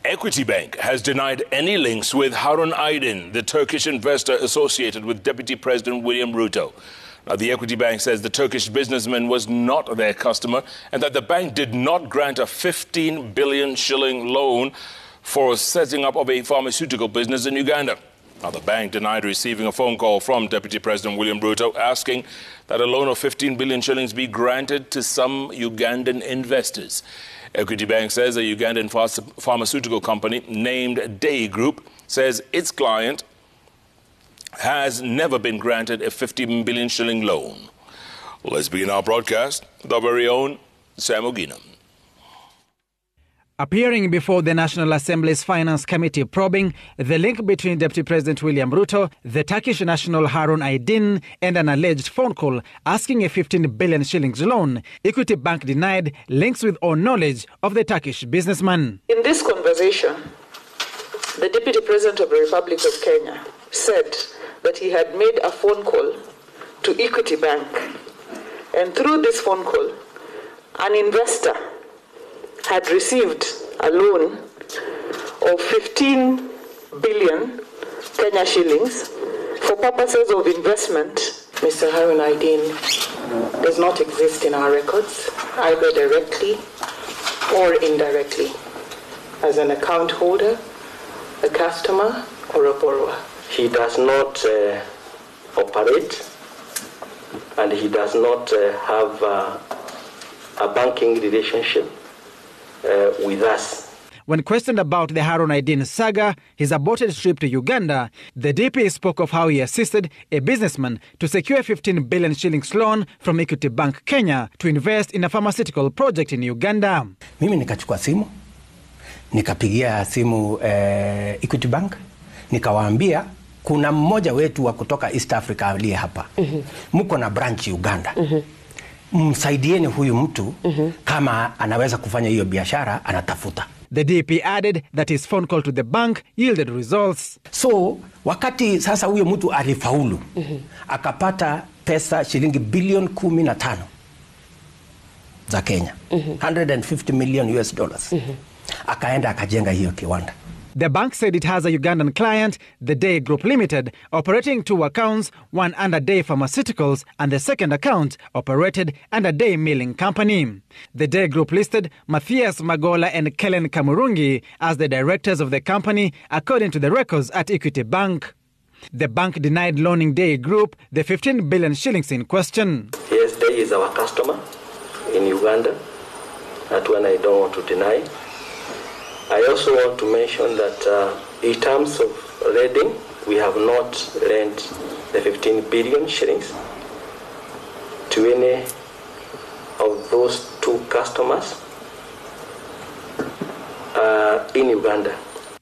Equity Bank has denied any links with Harun Aydin, the Turkish investor associated with Deputy President William Ruto. Now, the Equity Bank says the Turkish businessman was not their customer and that the bank did not grant a 15 billion shilling loan for setting up of a pharmaceutical business in Uganda. Now, the bank denied receiving a phone call from Deputy President William Ruto asking that a loan of 15 billion shillings be granted to some Ugandan investors. Equity Bank says a Ugandan pharmaceutical company named Dei Group says its client has never been granted a 15 billion shilling loan. Let's begin our broadcast with our very own Sam Ogina. Appearing before the National Assembly's Finance Committee probing the link between Deputy President William Ruto, the Turkish national Harun Aydin, and an alleged phone call asking a 15 billion shillings loan, Equity Bank denied links with or knowledge of the Turkish businessman. In this conversation, the Deputy President of the Republic of Kenya said that he had made a phone call to Equity Bank, and through this phone call, an investor had received a loan of 15 billion Kenya shillings for purposes of investment. Mr. Harun Aydin does not exist in our records, either directly or indirectly, as an account holder, a customer, or a borrower. He does not operate, and he does not have a banking relationship with us. When questioned about the Harun Aydin saga, his aborted trip to Uganda, the DP spoke of how he assisted a businessman to secure a 15 billion shillings loan from Equity Bank Kenya to invest in a pharmaceutical project in Uganda. Mimi nikachukua simu, nikapigia simu Equity Bank, nikawaambia kuna mmoja wetu wa kutoka East Africa aliye hapa. Mko na branch Uganda. Msaidieni huyu mtu kama anaweza kufanya hiyo biashara anatafuta. The DP added that his phone call to the bank yielded results. So, wakati sasa huyo mtu alifaulu, akapata pesa shilingi bilioni 15 za Kenya. 150 million US dollars. Akaenda akajenga hiyo kiwanda. The bank said it has a Ugandan client, the Dei Group Limited, operating two accounts, one under Dei Pharmaceuticals and the second account operated under Dei Milling Company. The Dei Group listed Matthias Magola and Kellen Kamurungi as the directors of the company, according to the records at Equity Bank. The bank denied loaning Dei Group the 15 billion shillings in question. Yes, Dei is our customer in Uganda. That one I don't want to deny. I also want to mention that in terms of lending, we have not lent the 15 billion shillings to any of those two customers in Uganda.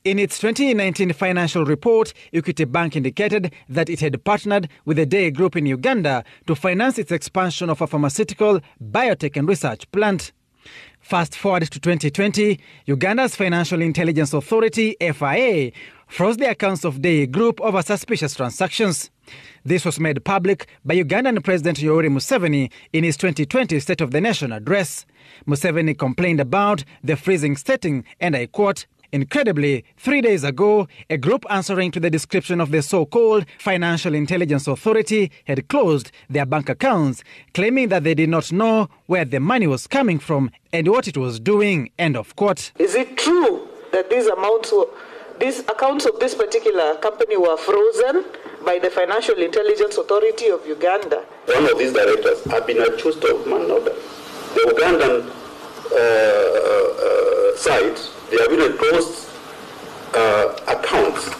In its 2019 financial report, Equity Bank indicated that it had partnered with the Dei Group in Uganda to finance its expansion of a pharmaceutical, biotech and research plant. Fast forward to 2020, Uganda's Financial Intelligence Authority, FIA, froze the accounts of Dei Group over suspicious transactions. This was made public by Ugandan President Yoweri Museveni in his 2020 State of the Nation address. Museveni complained about the freezing, stating, and I quote, "Incredibly, 3 days ago, a group answering to the description of the so-called Financial Intelligence Authority had closed their bank accounts, claiming that they did not know where the money was coming from and what it was doing." End of quote. Is it true that these accounts of this particular company were frozen by the Financial Intelligence Authority of Uganda? One of these directors have been accused of manslaughter. The Ugandan side, they have been closed accounts.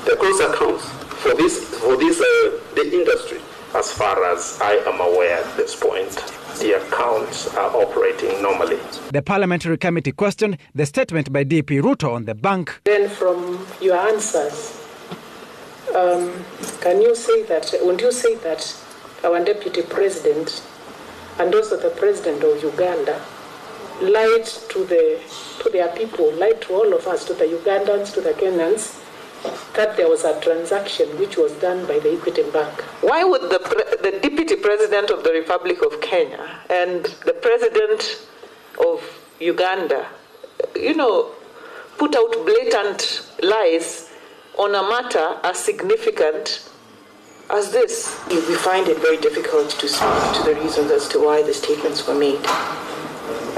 They closed accounts for the industry. As far as I am aware at this point, the accounts are operating normally. The parliamentary committee questioned the statement by DP Ruto on the bank. Then from your answers, can you say that, would you say that our deputy president and also the president of Uganda lied to their people, lied to all of us, to the Ugandans, to the Kenyans, that there was a transaction which was done by the Equity Bank? Why would the Deputy President of the Republic of Kenya and the President of Uganda, put out blatant lies on a matter as significant as this. We find it very difficult to speak to the reasons as to why the statements were made,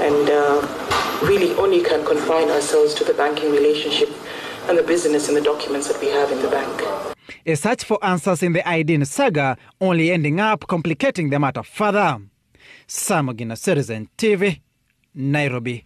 and really only can confine ourselves to the banking relationship and the business and the documents that we have in the bank. A search for answers in the Aydin saga only ending up complicating the matter further. Sam Ogina, Citizen TV, Nairobi.